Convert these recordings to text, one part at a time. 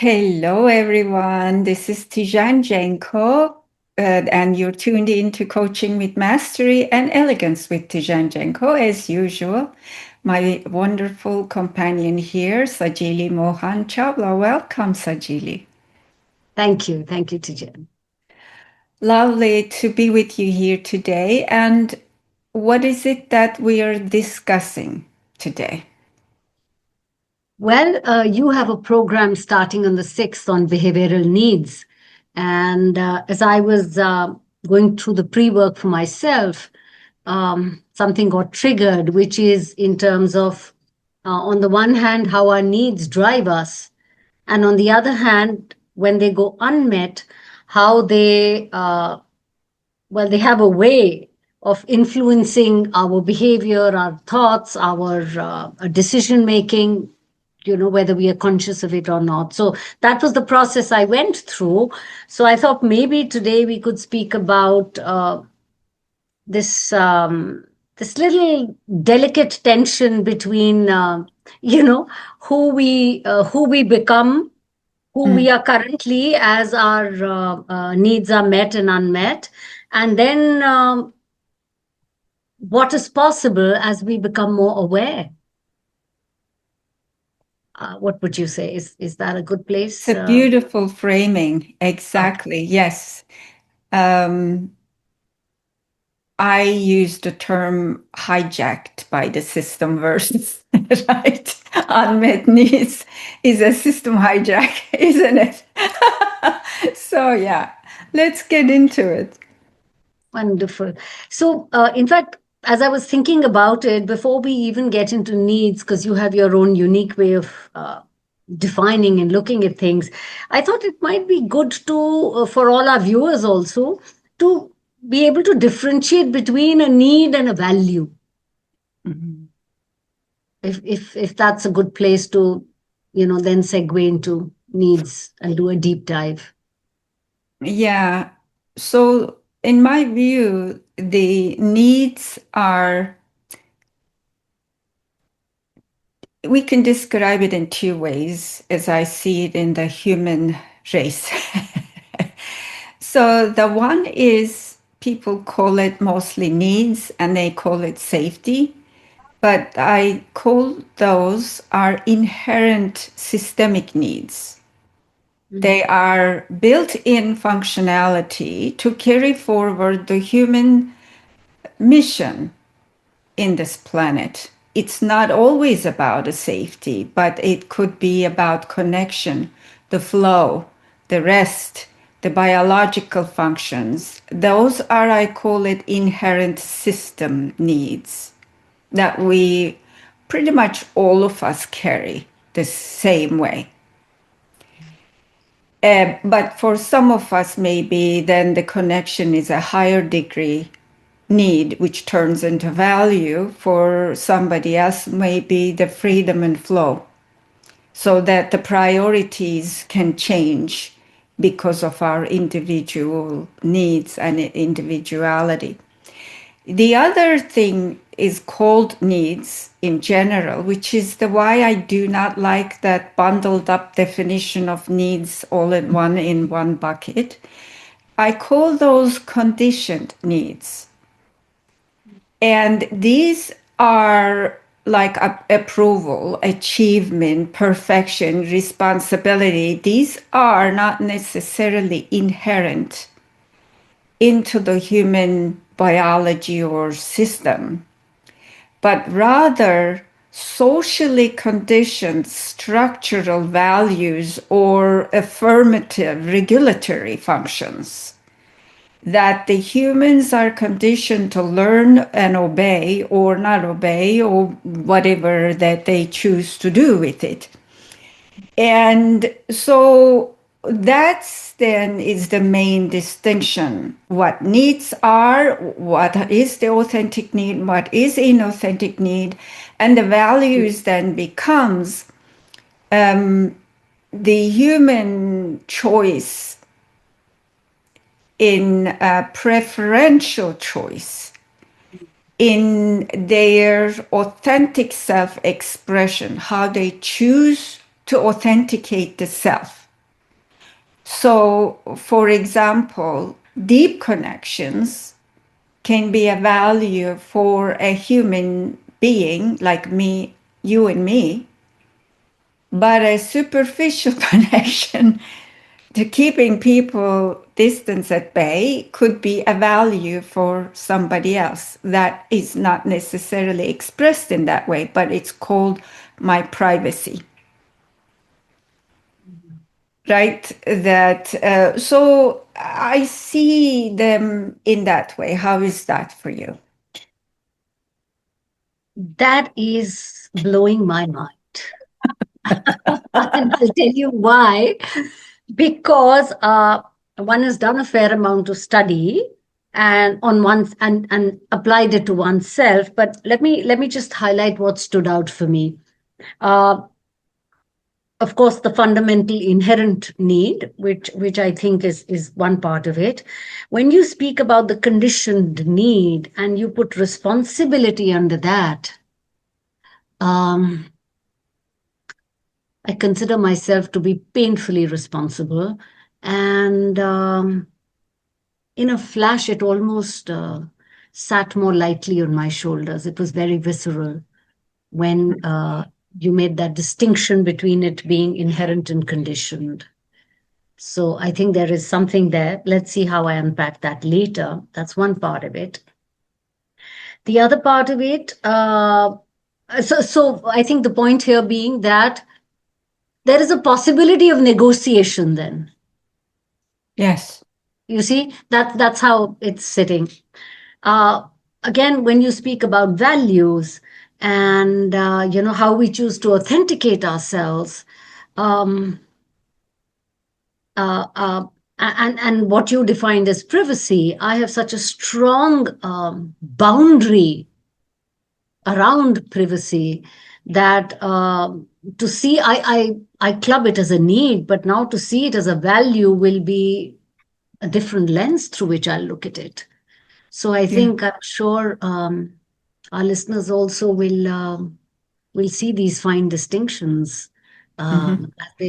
Hello, everyone. This is Tijen Genco, and you're tuned in to Coaching with Mastery and Elegance with Tijen Genco, as usual. My wonderful companion here, Sajili Mohan Chawla. Welcome, Sajili. Thank you. Thank you, Tijen. Lovely to be with you here today. And what is it that we are discussing today? Well, you have a program starting on the 6th on behavioral needs. And as I was going through the pre work for myself, something got triggered, which is in terms of, on the one hand, how our needs drive us. And on the other hand, when they go unmet, how they have a way of influencing our behavior, our thoughts, our decision making, whether we are conscious of it or not. So that was the process I went through. So I thought maybe today we could speak about this this little delicate tension between you know who we become, who we Mm. are currently as our needs are met and unmet, and then what is possible as we become more aware. What would you say? Is that a good It's place? a beautiful framing. Okay. Exactly. Yes. Um, I use the term hijacked by the system versus right. Unmet needs is a system hijack, isn't it? So, yeah, let's get into it. Wonderful. So, in fact, as I was thinking about it, before we even get into needs, because you have your own unique way of defining and looking at things, I thought it might be good to, for all our viewers also, to be able to differentiate between a need and a value. Mhm. If that's a good place to, then segue into needs and do a deep dive. Yeah. So, in my view, the needs are, we can describe it in two ways as I see it in the human race. So the one is people call it mostly needs and they call it safety, but I call those are inherent systemic needs. They Mhm. are built in functionality to carry forward the human mission in this planet. It's not always about a safety, but it could be about connection, the flow, the rest, the biological functions. Those are, I call it, inherent system needs that we pretty much all of us carry the same way. But for some of us, maybe then the connection is a higher degree need, which turns into value. For somebody else, maybe the freedom and flow, so that the priorities can change because of our individual needs and individuality. The other thing is called needs in general, which is the why I do not like that bundled up definition of needs all in one bucket. I call those conditioned needs. And these are like approval, achievement, perfection, responsibility. These are not necessarily inherent into the human biology or system, but rather socially conditioned structural values or affirmative regulatory functions that the humans are conditioned to learn and obey or not obey or whatever that they choose to do with it. And so that's then is the main distinction. What needs are, what is the authentic need, what is inauthentic need, and the values then becomes the human choice in a preferential choice in their authentic self expression, how they choose to authenticate the self. So, for example, deep connections can be a value for a human being like me, you and me, but a superficial connection to keeping people distance at bay could be a value for somebody else that is not necessarily expressed in that way, but it's called my privacy. Right? That so I see them in that way. How is that for you? That is blowing my mind. And I'll tell you why. Because one has done a fair amount of study and on one and applied it to oneself. But let me just highlight what stood out for me. Uh, of course, the fundamental inherent need, which I think is one part of it. When you speak about the conditioned need and you put responsibility under that, um, I consider myself to be painfully responsible. And in a flash, it almost sat more lightly on my shoulders. It was very visceral when you made that distinction between it being inherent and conditioned. So I think there is something there. Let's see how I unpack that later. That's one part of it. The other part of it, so I think the point here being that there is a possibility of negotiation then. Yes. You see, that's how it's sitting. Uh, Again, when you speak about values and how we choose to authenticate ourselves, um, uh, uh, and what you defined as privacy, I have such a strong boundary around privacy that to see I club it as a need, but now to see it as a value will be a different lens through which I'll look at it. So I Yeah. think I'm sure our listeners also will see these fine distinctions Mm-hmm.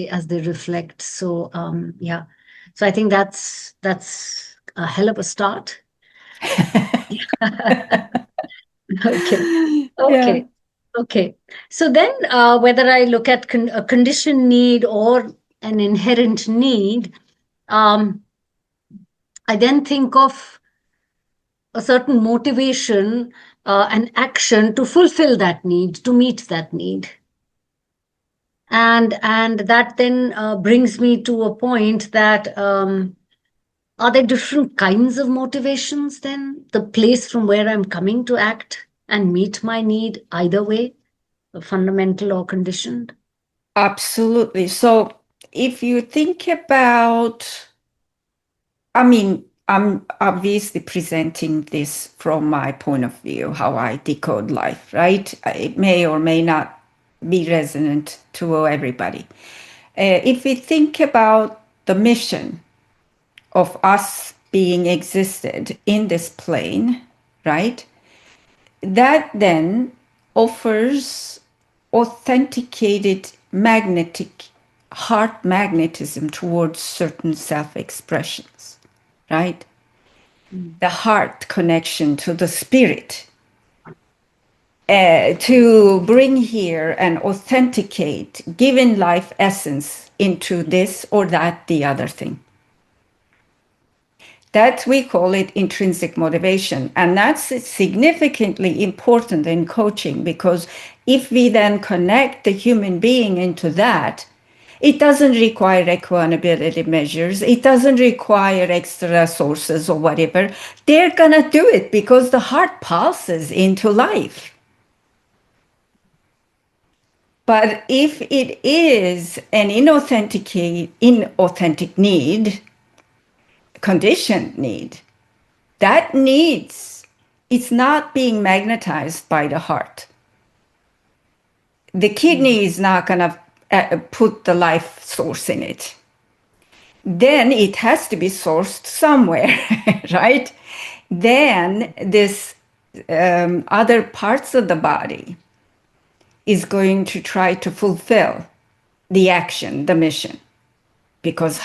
as they reflect. So yeah, so I think that's a hell of a start. Okay, Yeah. okay, okay. So then, whether I look at a conditioned need or an inherent need, um, I then think of a certain motivation and action to fulfill that need, to meet that need. And that then brings me to a point that are there different kinds of motivations then? The place from where I'm coming to act and meet my need, either way, fundamental or conditioned. Absolutely. So if you think about, I mean, I'm obviously presenting this from my point of view, how I decode life, right? It may or may not be resonant to everybody. If we think about the mission of us being existed in this plane, right? That then offers authenticated magnetic heart magnetism towards certain self expressions, right? Mm. The heart connection to the spirit, to bring here and authenticate, giving life essence into this or that, the other thing. That we call it intrinsic motivation. And that's significantly important in coaching because if we then connect the human being into that, it doesn't require accountability measures. It doesn't require extra sources or whatever. They're going to do it because the heart pulses into life. But if it is an inauthentic need, conditioned need, that needs, it's not being magnetized by the heart. The kidney is not going to put the life source in it. Then it has to be sourced somewhere, right? Then this other parts of the body is going to try to fulfill the action, the mission, because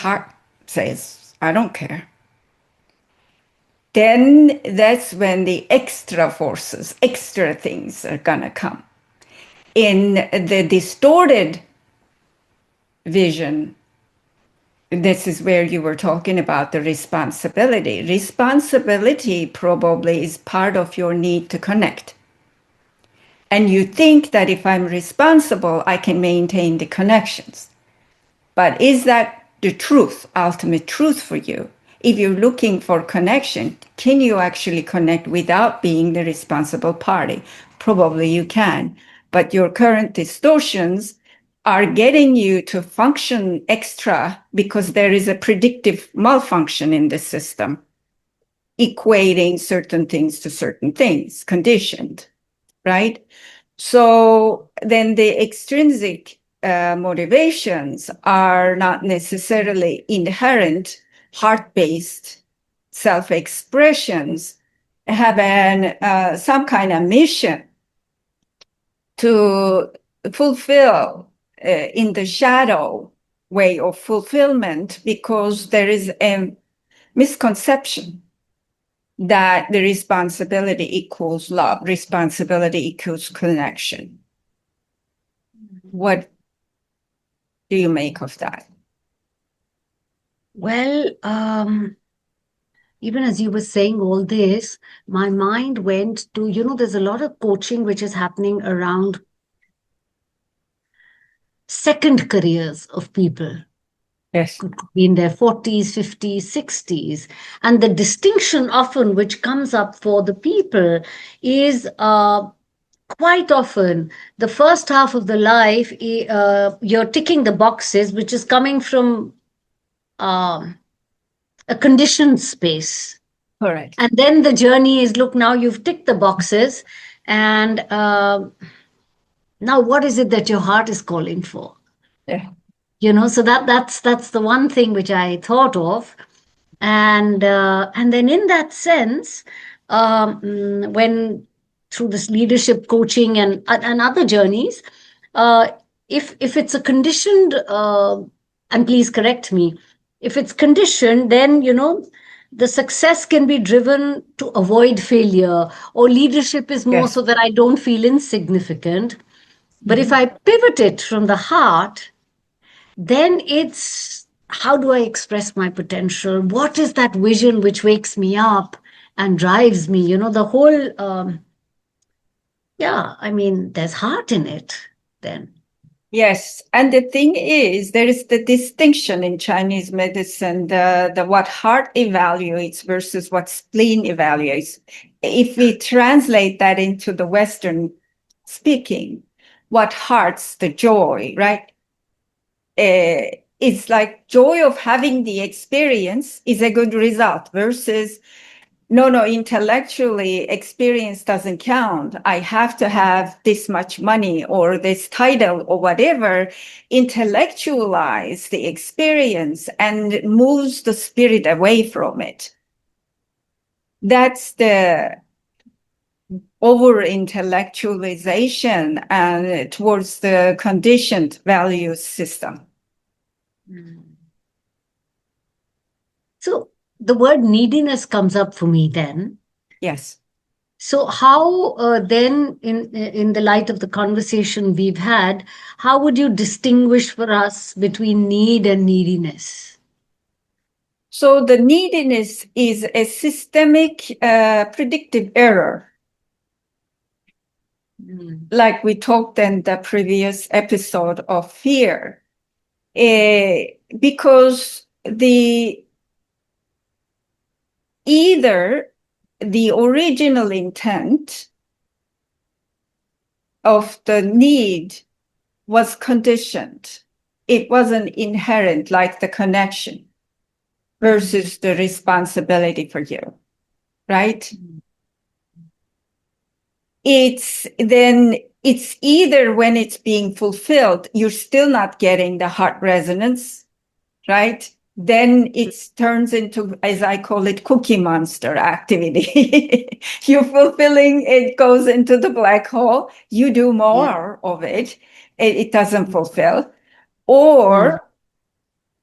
says, I don't care. Then that's when the extra forces, extra things are going to come. In the distorted vision, this is where you were talking about the responsibility. Responsibility probably is part of your need to connect. And you think that if I'm responsible, I can maintain the connections. But is that the truth, ultimate truth for you? If you're looking for connection, can you actually connect without being the responsible party? Probably you can. But your current distortions are getting you to function extra because there is a predictive malfunction in the system, equating certain things to certain things, conditioned, right? So then the extrinsic motivations are not necessarily inherent heart-based self-expressions, have some kind of mission to fulfill in the shadow way of fulfillment, because there is a misconception that the responsibility equals love, responsibility equals connection. What do you make of that? Well, even as you were saying all this, my mind went to, there's a lot of coaching which is happening around second careers of people. Yes. Could be in their 40s, 50s, 60s. And the distinction often which comes up for the people is quite often the first half of the life, you're ticking the boxes, which is coming from a conditioned space. Correct. And then the journey is, look, now you've ticked the boxes. And now what is it that your heart is calling for? Yeah. So that's the one thing which I thought of. And then in that sense, when through this leadership coaching and other journeys, uh, if it's a conditioned, and please correct me, if it's conditioned, then the success can be driven to avoid failure, or leadership is more Yes. so that I don't feel insignificant. But if I pivot it from the heart, then it's, how do I express my potential? What is that vision which wakes me up and drives me? The whole, yeah, I mean, there's heart in it then. Yes. And the thing is, there is the distinction in Chinese medicine, the what heart evaluates versus what spleen evaluates. If we translate that into the Western speaking, what heart's the joy, right? It's like joy of having the experience is a good result versus no, intellectually experience doesn't count. I have to have this much money or this title or whatever. Intellectualize the experience and moves the spirit away from it. That's the over intellectualization and towards the conditioned value system. So the word neediness comes up for me then. Yes. So how then, in the light of the conversation we've had, how would you distinguish for us between need and neediness? So the neediness is a systemic predictive error. Like we talked in the previous episode of fear, because either the original intent of the need was conditioned, it wasn't inherent, like the connection versus the responsibility for you, right? It's either when it's being fulfilled, you're still not getting the heart resonance, right? Then it turns into, as I call it, cookie monster activity. You're fulfilling, it goes into the black hole. You do more of it. It doesn't fulfill. Or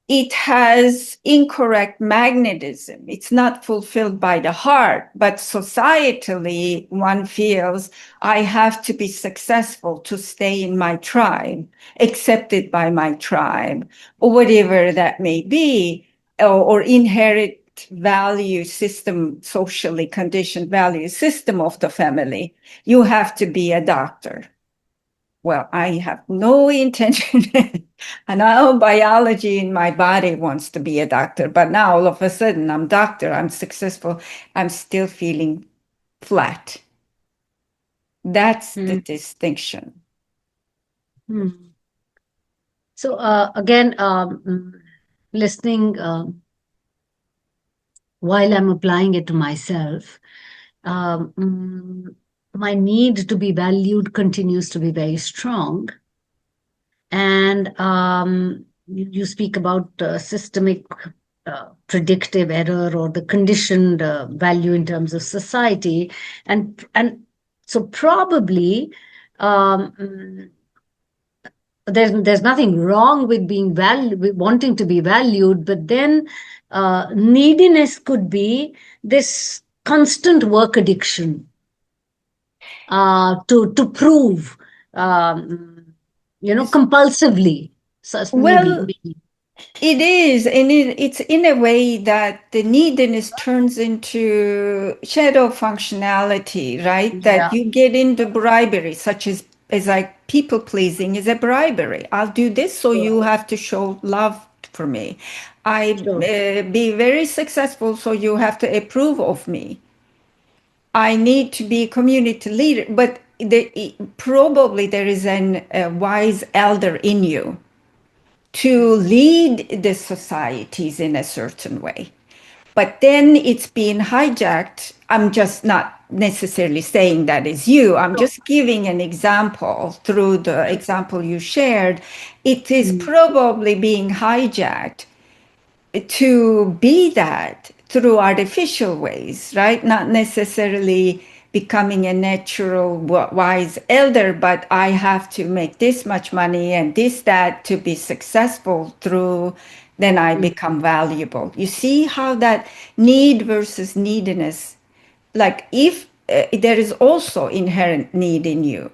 it has incorrect magnetism. It's not fulfilled by the heart, but societally, one feels I have to be successful to stay in my tribe, accepted by my tribe, or whatever that may be, or inherit value system, socially conditioned value system of the family. You have to be a doctor. Well, I have no intention. And now biology in my body wants to be a doctor, but now all of a sudden I'm doctor, I'm successful, I'm still feeling flat. That's the Mm. distinction. Mm. So again, listening while I'm applying it to myself, um, mm, my need to be valued continues to be very strong. And you speak about systemic predictive error or the conditioned value in terms of society, and so probably um, there's nothing wrong with being with wanting to be valued, but then neediness could be this constant work addiction to prove, um, compulsively. So Well, it is, and it's in a way that the neediness turns into shadow functionality, right? That Yeah, you get into bribery, such as like people pleasing is a bribery. I'll do this, so sure, you have to show love for me. I sure. be very successful, so you have to approve of me. I need to be a community leader, but probably there is a wise elder in you to lead the societies in a certain way. But then it's being hijacked. I'm just not necessarily saying that is you. I'm Sure, just giving an example through the sure. example you shared. It is Mm, probably being hijacked to be that through artificial ways, right? Not necessarily becoming a natural wise elder, but I have to make this much money and this, that to be successful through, then I mm, become valuable. You see how that need versus neediness, like if there is also inherent need in you.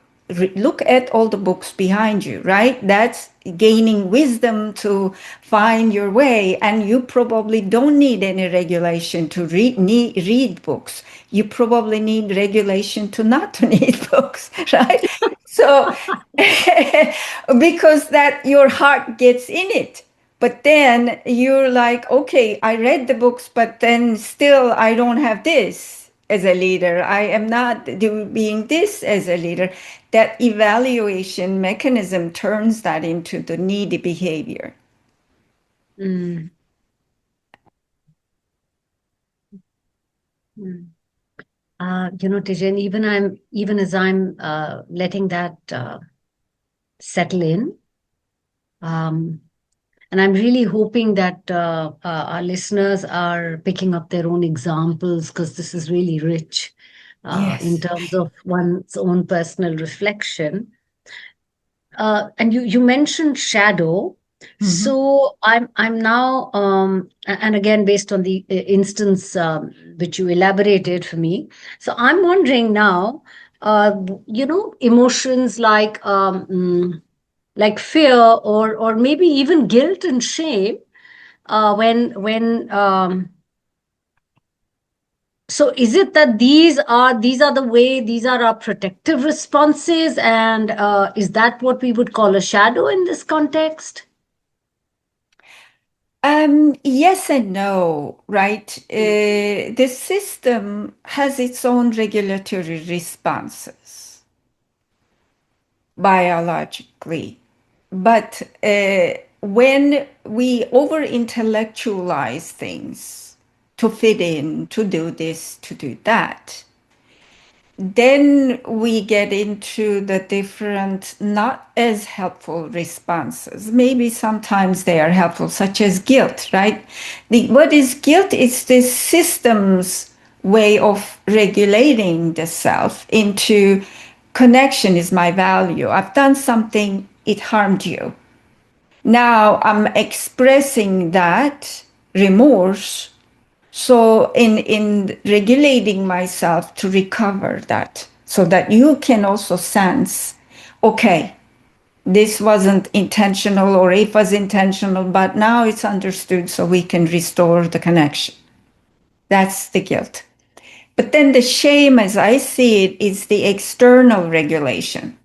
Look at all the books behind you, right? That's gaining wisdom to find your way, and you probably don't need any regulation to read books. You probably need regulation to not to need books, right? So because that your heart gets in it, but then you're like, okay, I read the books, but then still I don't have this as a leader. I am not being this as a leader. That evaluation mechanism turns that into the needy behavior. mm, mm. Tijen, even as I'm letting that settle in, um, and I'm really hoping that our listeners are picking up their own examples because this is really rich in Yes. terms of one's own personal reflection. And you mentioned shadow. Mhm. So I'm now and again based on the instance which you elaborated for me. So I'm wondering now, emotions like fear or maybe even guilt and shame when so is it that these are the way these are our protective responses, and is that what we would call a shadow in this context? Yes and no, right? The system has its own regulatory responses biologically. But when we over intellectualize things to fit in, to do this, to do that, then we get into the different, not as helpful responses. Maybe sometimes they are helpful, such as guilt, right? What is guilt? It's this system's way of regulating the self into connection is my value. I've done something, it harmed you. Now I'm expressing that remorse. So in regulating myself to recover that, so that you can also sense, okay, this wasn't intentional, or it was intentional, but now it's understood, so we can restore the connection. That's the guilt. But then the shame, as I see it, is the external regulation.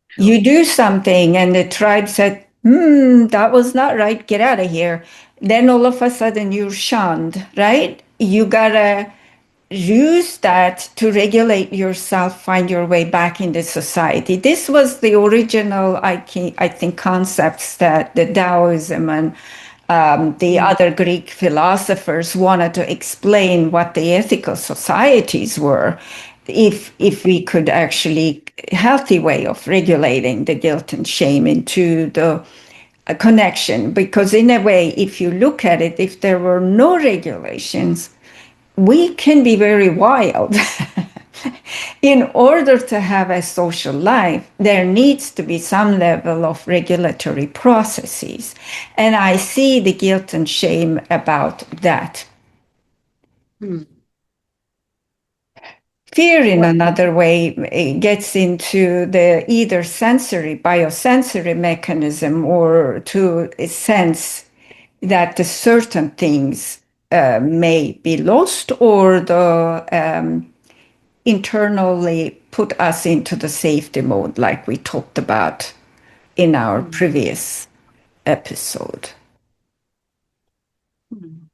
Sure. You do something and the tribe said, that was not right, get out of here. Then all of a sudden you're shunned, right? You gotta use that to regulate yourself, find your way back into society. This was the original, I think, concepts that the Taoism and the other Greek philosophers wanted to explain what the ethical societies were. If we could actually healthy way of regulating the guilt and shame into the connection, because in a way, if you look at it, if there were no regulations, we can be very wild. In order to have a social life, there needs to be some level of regulatory processes. And I see the guilt and shame about that. Hmm. Fear, in What? another way, gets into the either sensory, biosensory mechanism, or to a sense that the certain things may be lost, or the internally put us into the safety mode, like we talked about in our Hmm. previous episode. Hmm.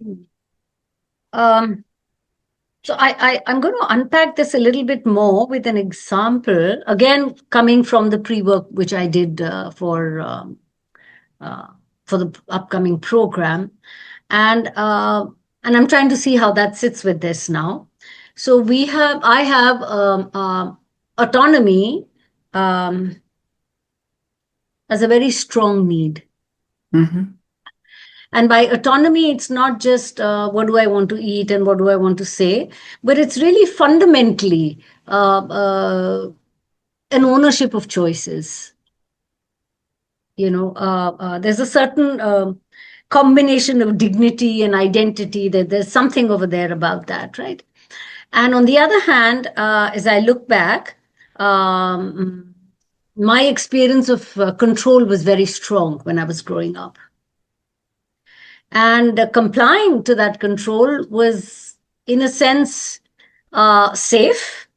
Hmm. Um, so I'm going to unpack this a little bit more with an example, again, coming from the pre-work which I did uh, for the upcoming program. And I'm trying to see how that sits with this now. So I have autonomy um, as a very strong need. Mm-hmm. And by autonomy, it's not just what do I want to eat and what do I want to say, but it's really fundamentally an ownership of choices. There's a certain combination of dignity and identity, that there's something over there about that, right? And on the other hand, as I look back, um, my experience of control was very strong when I was growing up. And complying to that control was, in a sense, safe,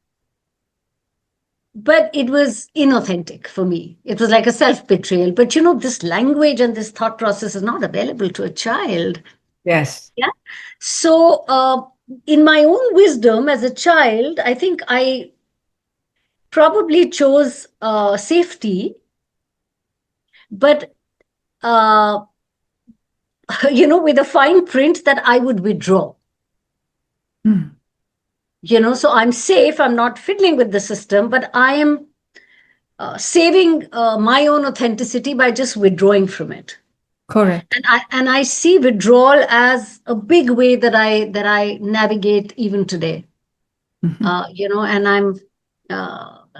but it was inauthentic for me. It was like a self betrayal. But this language and this thought process is not available to a child. Yes. Yeah. So, in my own wisdom as a child, I think I probably chose safety, but uh, with a fine print that I would withdraw. Mm. So I'm safe. I'm not fiddling with the system, but I am saving my own authenticity by just withdrawing from it. Correct. And I see withdrawal as a big way that I navigate even today. Mm-hmm. And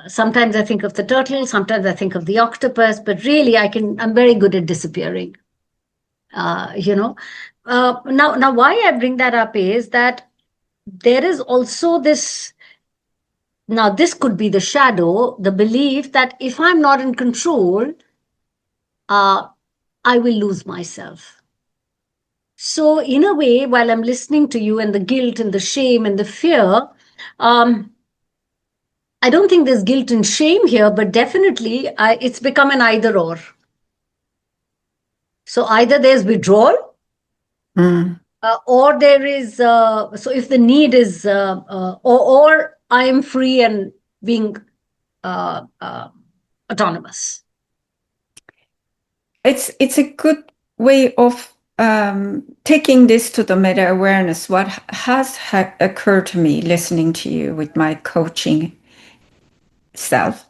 sometimes I think of the turtle, sometimes I think of the octopus, but really I'm very good at disappearing. Uh, you know, now why I bring that up is that there is also this. Now, this could be the shadow, the belief that if I'm not in control, uh, I will lose myself. So, in a way, while I'm listening to you and the guilt and the shame and the fear, um, I don't think there's guilt and shame here, but definitely it's become an either or. So, either there's withdrawal, Mm. or there is, so if the need is, or I am free and being uh, uh, autonomous. It's a good way of taking this to the meta awareness. What has occurred to me listening to you with my coaching self,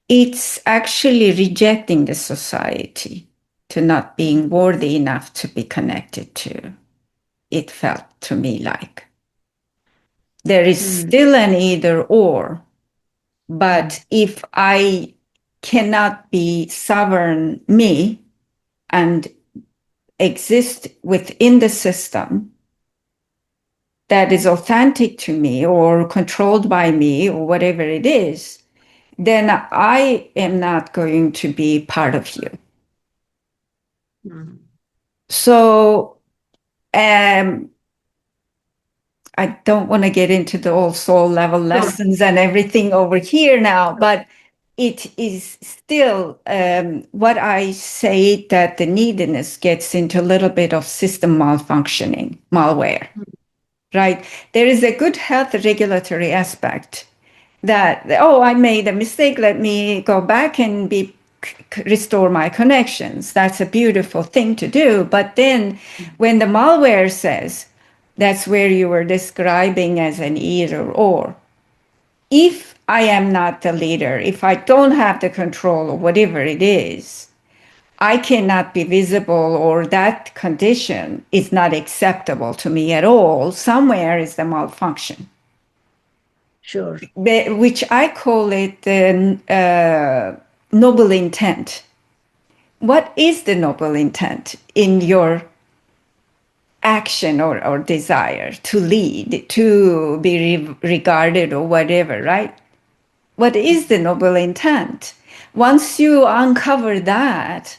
it's actually rejecting the society to not being worthy enough to be connected to. It felt to me like there is Mm, still an either or, mm, but if I cannot be sovereign me and exist within the system that is authentic to me or controlled by me or whatever it is, then I am not going to be part of you. Mm. So I don't want to get into the all soul level Sure. lessons and everything over here now, but it is still what I say, that the neediness gets into a little bit of system malfunctioning, malware, right? There is a good health regulatory aspect that, oh, I made a mistake, let me go back and restore my connections. That's a beautiful thing to do. But then when the malware says, that's where you were describing as an either or, if I am not the leader, if I don't have the control or whatever it is, I cannot be visible, or that condition is not acceptable to me at all. Somewhere is the malfunction, Sure. which I call it the noble intent. What is the noble intent in your action or desire to lead, to be regarded or whatever, right? What is the noble intent? Once you uncover that,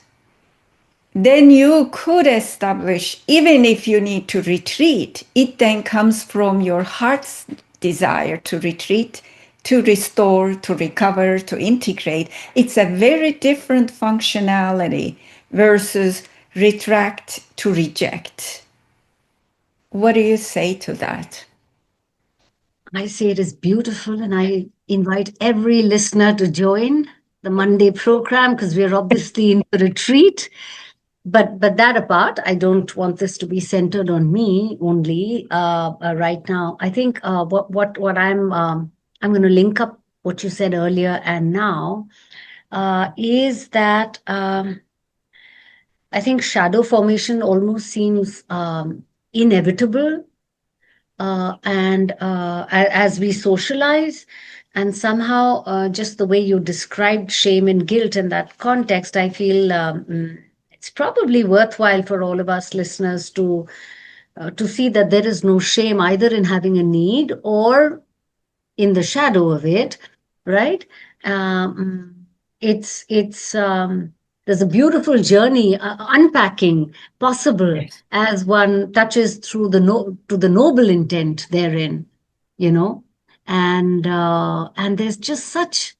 then you could establish, even if you need to retreat, it then comes from your heart's desire to retreat, to restore, to recover, to integrate. It's a very different functionality versus retract to reject. What do you say to that? I say it is beautiful, and I invite every listener to join the Monday program because we're obviously in the retreat. But that apart, I don't want this to be centered on me only right now. I think what I'm going to link up what you said earlier and now is that I think shadow formation almost seems inevitable, as we socialize. And somehow, just the way you described shame and guilt in that context, I feel it's probably worthwhile for all of us listeners to see that there is no shame either in having a need or in the shadow of it, right? Um, it's there's a beautiful journey unpacking possible Yes. as one touches through to the noble intent therein, you know, and there's just such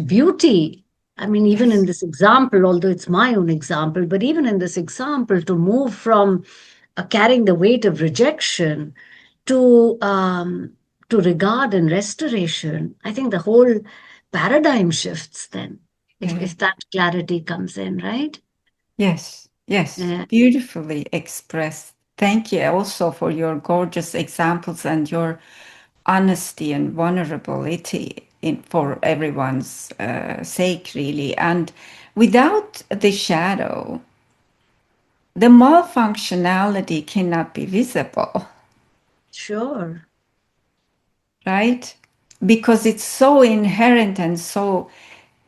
beauty. I mean, even in Yes. this example, although it's my own example, but even in this example, to move from carrying the weight of rejection to regard and restoration, I think the whole paradigm shifts then, Yeah. if that clarity comes in, right? Yes. Yes. Uh, Beautifully expressed. Thank you also for your gorgeous examples and your honesty and vulnerability for everyone's sake, really. And without the shadow, the malfunctionality cannot be visible, sure. right? Because it's so inherent and so,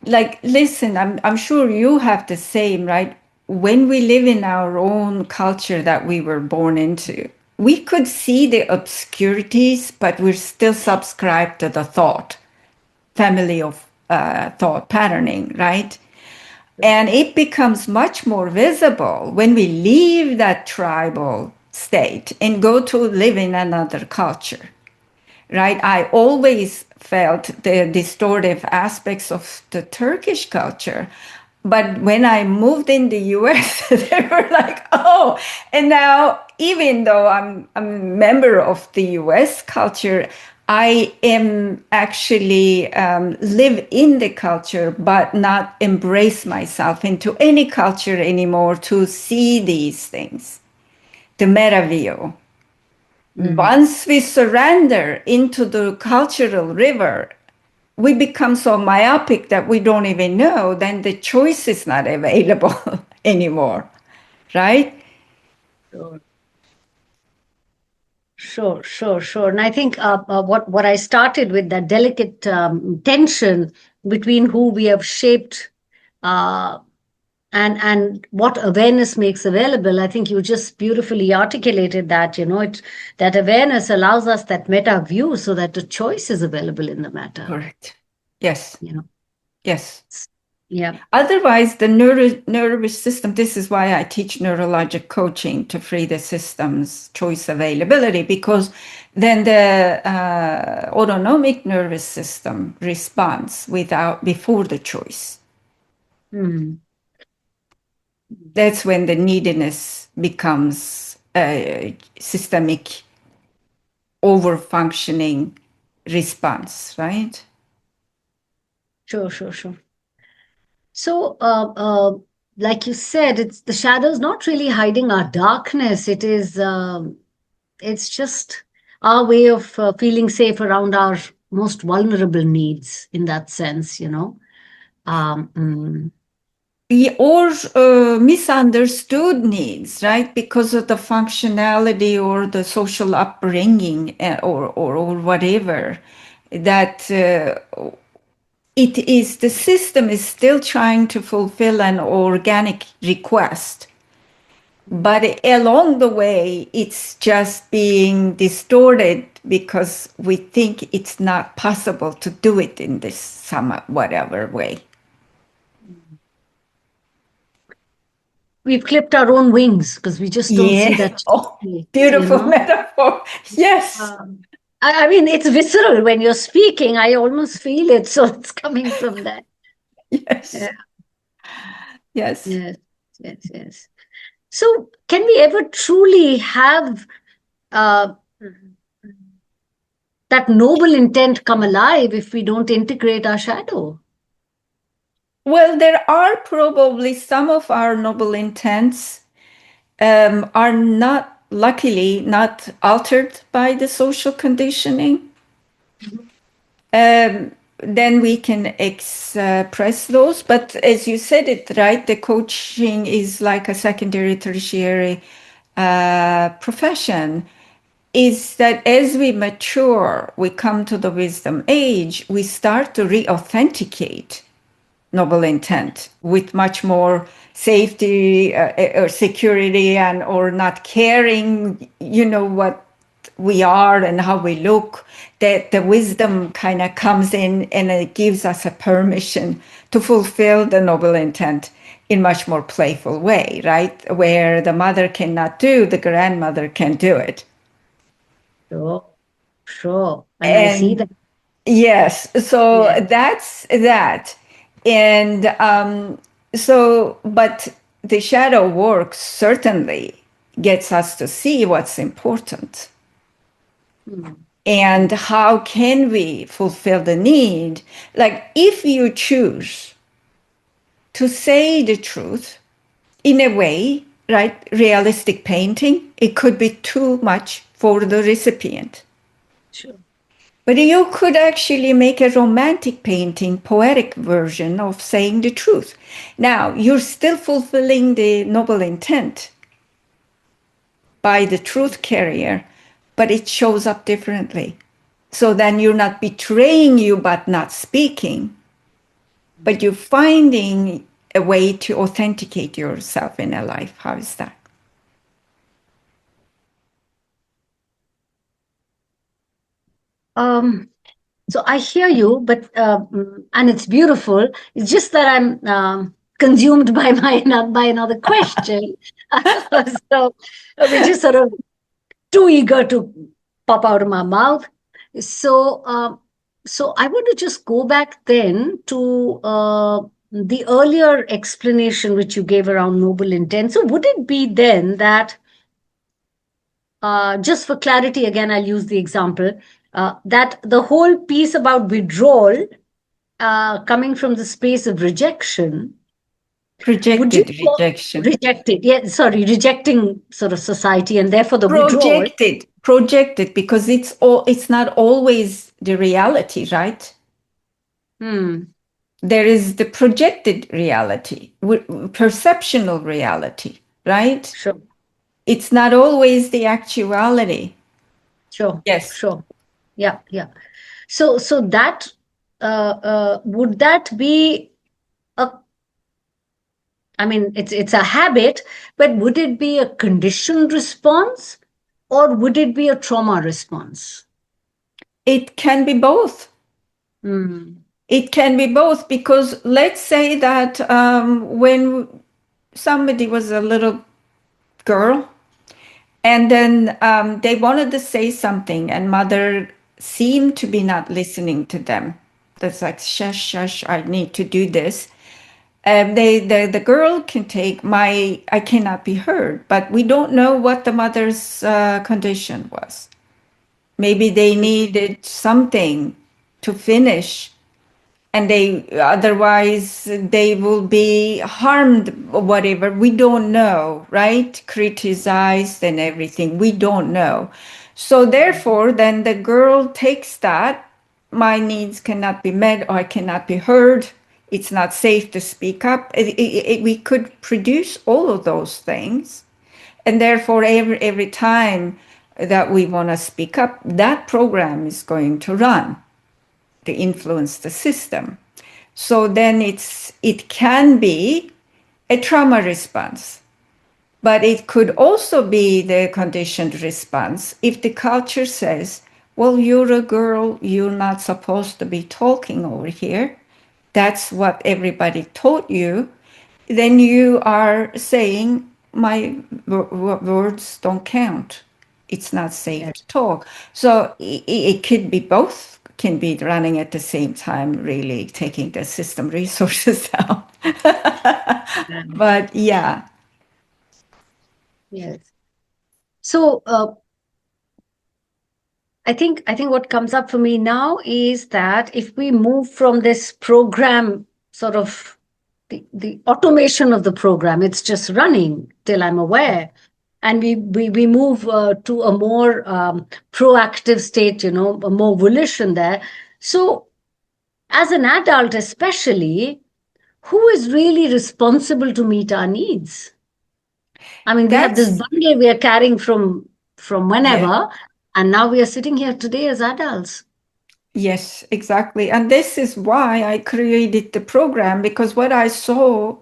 like, listen, I'm sure you have the same, right? When we live in our own culture that we were born into, we could see the obscurities, but we're still subscribed to the thought, family of thought patterning, right? And it becomes much more visible when we leave that tribal state and go to live in another culture, right? I always felt the distortive aspects of the Turkish culture. But when I moved in the US, they were like, oh, and now even though I'm a member of the US culture, I am actually live in the culture, but not embrace myself into any culture anymore to see these things. The meta view. Mm. Once we surrender into the cultural river, we become so myopic that we don't even know, then the choice is not available anymore, right? Sure. Sure. And I think what I started with, that delicate tension between who we have shaped, uh, and what awareness makes available. I think you just beautifully articulated that. That awareness allows us that meta view, so that the choice is available in the matter. Correct. Yes. You know. Yes. Yeah. Otherwise, the nervous system, this is why I teach neurologic coaching to free the system's choice availability, because then the autonomic nervous system responds before the choice. Mm. That's when the neediness becomes a systemic over-functioning response, right? Sure, sure, sure. So, like you said, it's the shadows not really hiding our darkness. It's just our way of feeling safe around our most vulnerable needs. In that sense, Um, mm, Or misunderstood needs, right? Because of the functionality or the social upbringing, or whatever, that the system is still trying to fulfill an organic request. But along the way, it's just being distorted because we think it's not possible to do it in this some whatever way. we've clipped our own wings because we just don't see Yeah. that. Oh, You beautiful know. metaphor. Yes. I mean, it's visceral when you're speaking. I almost feel it, so it's coming from that. Yes. Yeah. Yes. Yes. Yes. Yes. So, can we ever truly have uh, that noble intent come alive if we don't integrate our shadow? Well, there are probably some of our noble intents are not, luckily, not altered by the social conditioning. Then we can express those. But as you said it, right, the coaching is like a secondary, tertiary profession. Is that as we mature, we come to the wisdom age, we start to re-authenticate noble intent with much more safety or security, and or not caring, what we are and how we look. That the wisdom kind of comes in and it gives us a permission to fulfill the noble intent in much more playful way, right? Where the mother cannot do, the grandmother can do it. Sure, sure. And I see that. And yes, so Yeah. that's that. And but the shadow work certainly gets us to see what's important. Mm. And how can we fulfill the need? Like, if you choose to say the truth in a way, right? Realistic painting, it could be too much for the recipient. Sure. But you could actually make a romantic painting, poetic version of saying the truth. Now, you're still fulfilling the noble intent by the truth carrier, but it shows up differently. So then you're not betraying you but not speaking, but you're finding a way to authenticate yourself in a life. How is that? Um, so I hear you, but and it's beautiful. It's just that I'm consumed by by another question. So, which is sort of too eager to pop out of my mouth. So, so I want to just go back then to the earlier explanation which you gave around noble intent. So, would it be then that, just for clarity, again, I'll use the example that the whole piece about withdrawal coming from the space of rejection, would you Projected rejection. reject it? Yeah, sorry, rejecting sort of society and therefore the withdrawal. Projected, because it's not always the reality, right? Hmm. There is the projected reality, perceptional reality, right? Sure. It's not always the actuality. Sure, Yes. sure. Yeah, yeah. So that would that be a, I mean, it's a habit, but would it be a conditioned response or would it be a trauma response? It can be both. Mm. It can be both because let's say that when somebody was a little girl and then they wanted to say something and mother seemed to be not listening to them. That's like, shush, shush, I need to do this. The girl can take my, I cannot be heard, but we don't know what the mother's condition was. Maybe they needed something to finish and they otherwise they will be harmed or whatever, we don't know, right? Criticized and everything, we don't know. So therefore then the girl takes that, my needs cannot be met or I cannot be heard, it's not safe to speak up. We could produce all of those things, and therefore every time that we want to speak up, that program is going to run to influence the system. So then it can be a trauma response, but it could also be the conditioned response if the culture says, well, you're a girl, you're not supposed to be talking over here. That's what everybody taught you. Then you are saying, my words don't count. It's not safe Yeah. to talk. So it could be both, can be running at the same time, really taking the system resources down. Yeah. But yeah, Yes. So I think what comes up for me now is that if we move from this program, sort of the automation of the program, it's just running till I'm aware, and we move to a more proactive state, a more volition there. So as an adult, especially, who is really responsible to meet our needs? I mean, we have this that's, bundle we are carrying from yeah, whenever, and now we are sitting here today as adults. yes, exactly. And this is why I created the program, because what I saw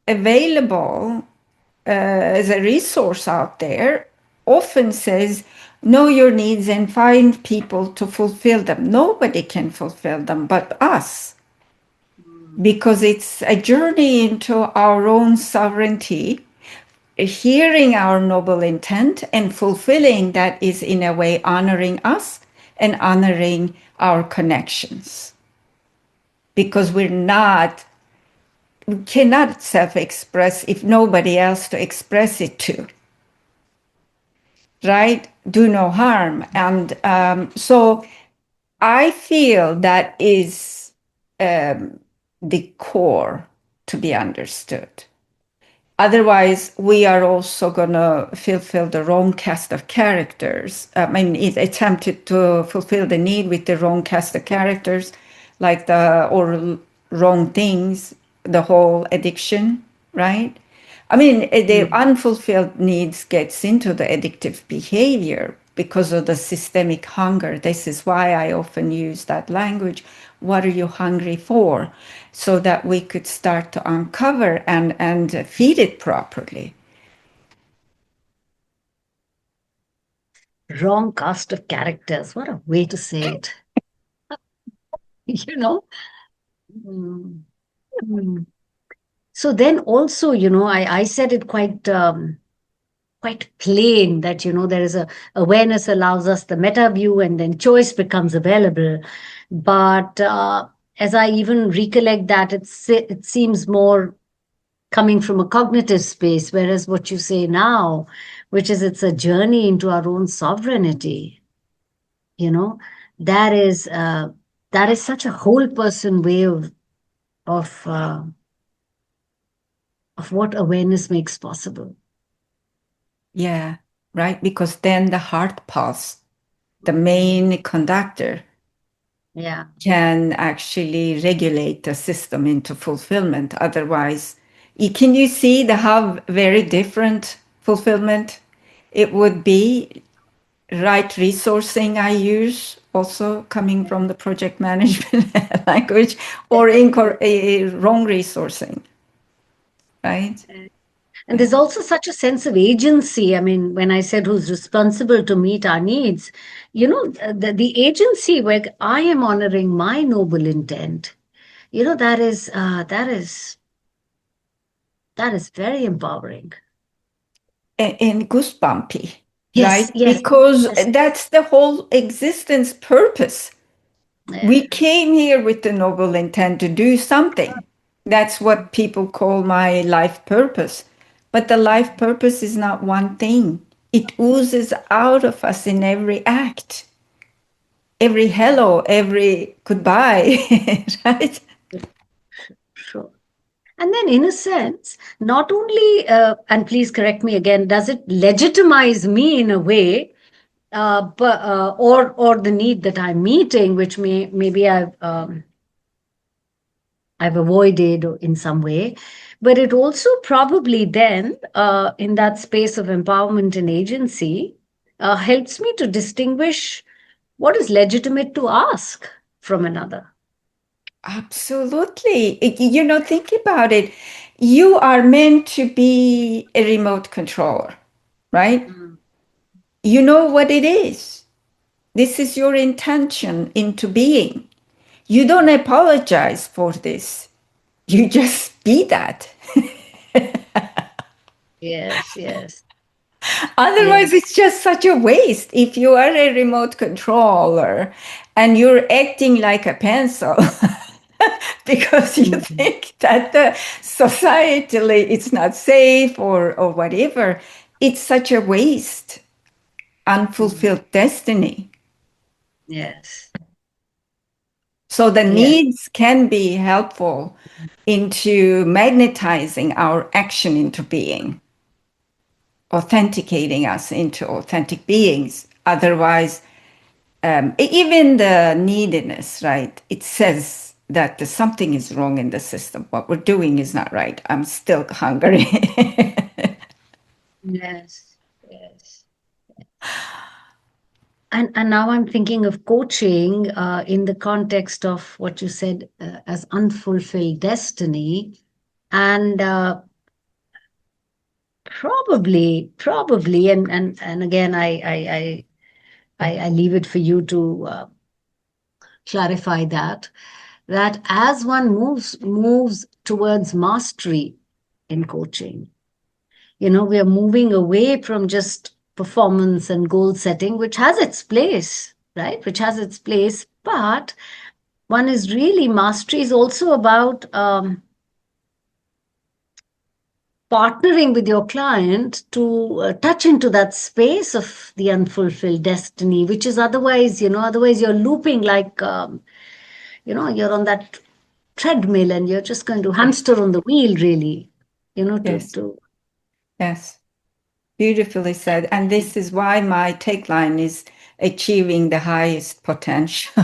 available as a resource out there often says, know your needs and find people to fulfill them. Nobody can fulfill them but us, because it's a journey into our own sovereignty, hearing our noble intent and fulfilling that is in a way honoring us and honoring our connections, because we cannot self-express if nobody else to express it to, right? Do no harm. And so I feel that is the core to be understood. Otherwise, we are also going to fulfill the wrong cast of characters. I mean, it attempted to fulfill the need with the wrong cast of characters, like or wrong things, the whole addiction, right? I mean, the Mm. unfulfilled needs gets into the addictive behavior because of the systemic hunger. This is why I often use that language. What are you hungry for? So that we could start to uncover and feed it properly. Wrong cast of characters. What a way to say it. you know? Mm. Mm. So then also, I said it quite plain that, there is a awareness allows us the meta view and then choice becomes available. But as I even recollect that, it seems more coming from a cognitive space, whereas what you say now, which is it's a journey into our own sovereignty, you know, that is uh, that is such a whole person way of uh, of what awareness makes possible. Yeah, right. Because then the heart pulse, the main conductor, Yeah. can actually regulate the system into fulfillment. Otherwise, can you see the how very different fulfillment it would be? right resourcing I use, also coming from the project management language, or wrong resourcing, right? And there's also such a sense of agency. I mean, when I said who's responsible to meet our needs, the agency where I am honoring my noble intent, that is very empowering. And goosebumpy, Yes, right? yes, Because yes. that's the whole existence purpose. Yeah. We came here with the noble intent to do something. That's what people call my life purpose. But the life purpose is not one thing, it oozes out of us in every act, every hello, every goodbye, right? Sure. And then, in a sense, not only, and please correct me again, does it legitimize me in a way, or the need that I'm meeting, which maybe I've avoided in some way, but it also probably then, in that space of empowerment and agency, helps me to distinguish what is legitimate to ask from another. Absolutely. Think about it. You are meant to be a remote controller, right? Mm. You know what it is. This is your intention into being. You don't apologize for this. You just be that. Yes, yes, yes. Otherwise, it's just such a waste. If you are a remote controller and you're acting like a pencil because you Mhm. think that societally it's not safe or whatever, it's such a waste, Mhm. unfulfilled destiny. Yes, So the yes, needs can be helpful into magnetizing our action into being, authenticating us into authentic beings. Otherwise, even the neediness, right? It says that something is wrong in the system. What we're doing is not right. I'm still hungry. yes, yes. And now I'm thinking of coaching in the context of what you said as unfulfilled destiny. And probably, and again, I leave it for you to clarify that as one moves towards mastery in coaching, we are moving away from just performance and goal setting, which has its place, right? Which has its place, but one is really mastery is also about partnering with your client to touch into that space of the unfulfilled destiny, which is otherwise you're looping like, you're on that treadmill and you're just going to Yes, hamster on the wheel, really, yes, to yes. Beautifully said. And this is why my tagline is achieving the highest potential,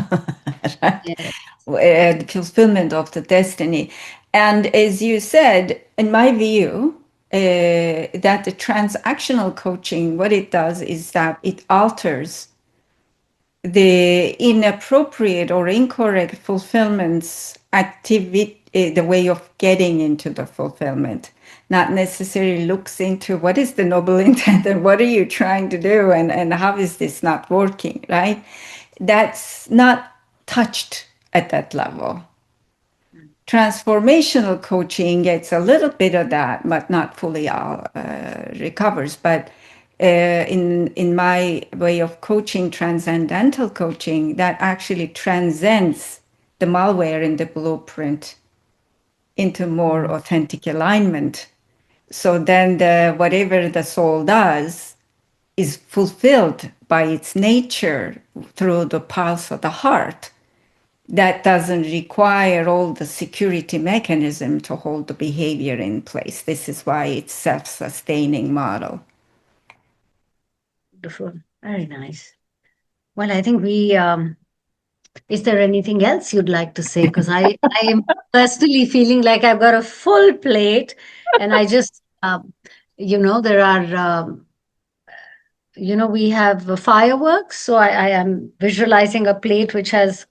right? yeah, The fulfillment of the destiny. And as you said, in my view, that the transactional coaching, what it does is that it alters the inappropriate or incorrect fulfillments activity, the way of getting into the fulfillment, not necessarily looks into what is the noble intent and what are you trying to do and how is this not working, right? That's not touched at that level. Transformational coaching gets a little bit of that, but not fully recovers. But in my way of coaching, transcendental coaching, that actually transcends the malware in the blueprint into more Mhm. authentic alignment. So then the whatever the soul does is fulfilled by its nature through the pulse of the heart. That doesn't require all the security mechanism to hold the behavior in place. This is why it's self-sustaining model. Beautiful, very nice. Well, I think we is there anything else you'd like to say? Because I am personally feeling like I've got a full plate, and I just there are we have fireworks. So I am visualizing a plate which has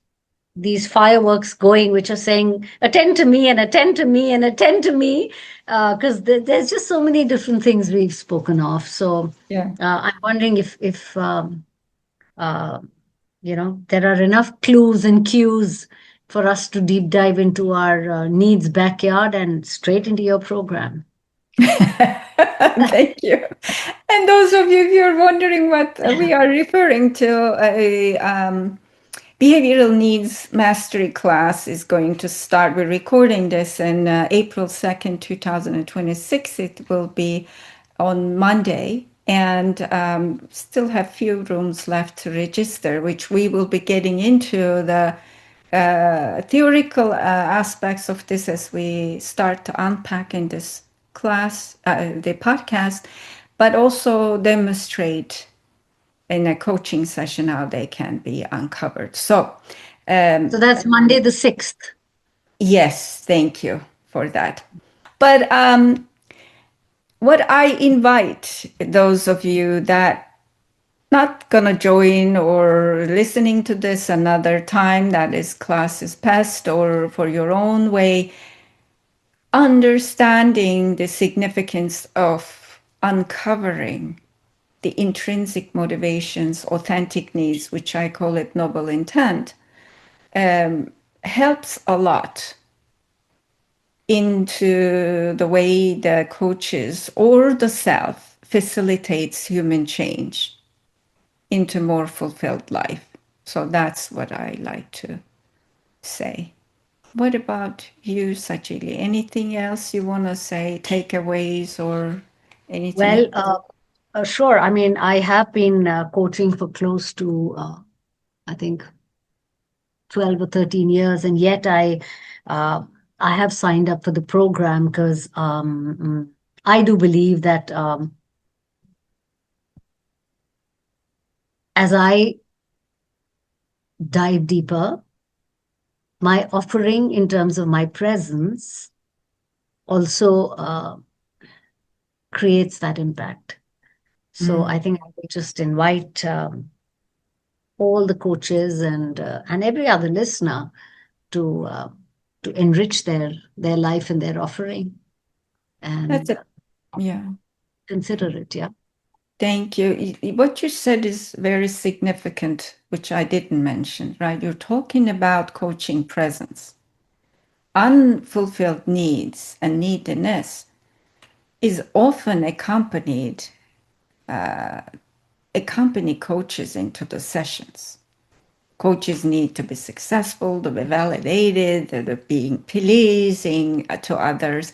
these fireworks going, which are saying, attend to me and attend to me and attend to me. Because there's just so many different things we've spoken of. So Yeah. I'm wondering if uh, there are enough clues and cues for us to deep dive into our needs backyard and straight into your program. Thank you. And those of you who are wondering what we are referring to, a behavioral needs mastery class is going to start. We're recording this on April 2nd, 2026. It will be on Monday, and still have few rooms left to register, which we will be getting into the theoretical aspects of this as we start to unpack in this class, the podcast, but also demonstrate in a coaching session how they can be uncovered. So, So that's Monday the 6th. yes, thank you for that. But what I invite those of you that not gonna join or listening to this another time that is class is past or for your own way, understanding the significance of uncovering the intrinsic motivations, authentic needs, which I call it noble intent, helps a lot into the way the coaches or the self facilitates human change into more fulfilled life. So that's what I like to say. What about you, Sajili? Anything else you want to say, takeaways or anything? Well, sure. I mean, I have been coaching for close to, I think, 12 or 13 years, and yet uh, I have signed up for the program because I do believe that as I dive deeper, my offering in terms of my presence also creates that impact. So Mm, I think I will just invite all the coaches and every other listener to enrich their life and their offering that's and a, yeah. consider it. Yeah. Thank you. What you said is very significant, which I didn't mention, right? You're talking about coaching presence. Unfulfilled needs and neediness is often accompany coaches into the sessions. Coaches need to be successful, to be validated, to being pleasing to others.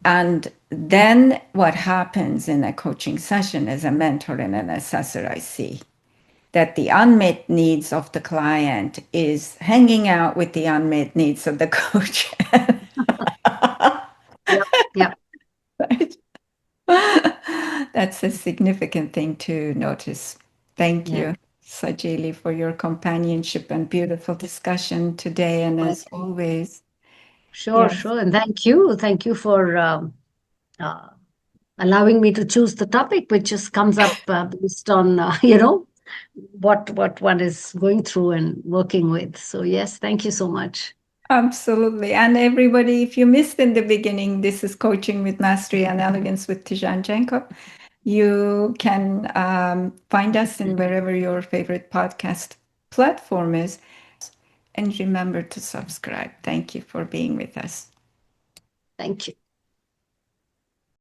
And then what happens in a coaching session as a mentor and an assessor, I see that the unmet needs of the client is hanging out with the unmet needs of the coach. Yep. Yep. Right? That's a significant thing to notice. Thank Yeah. you, Sajili, for your companionship and beautiful discussion today. And Well, as always, sure, yes, sure. And thank you for uh, allowing me to choose the topic, which just comes up based on what one is going through and working with. So yes, thank you so much. absolutely. And everybody, if you missed in the beginning, this is Coaching with Mastery and Elegance with Tijen Genco. You can find us in wherever your favorite podcast platform is. And remember to subscribe. Thank you for being with us. Thank you.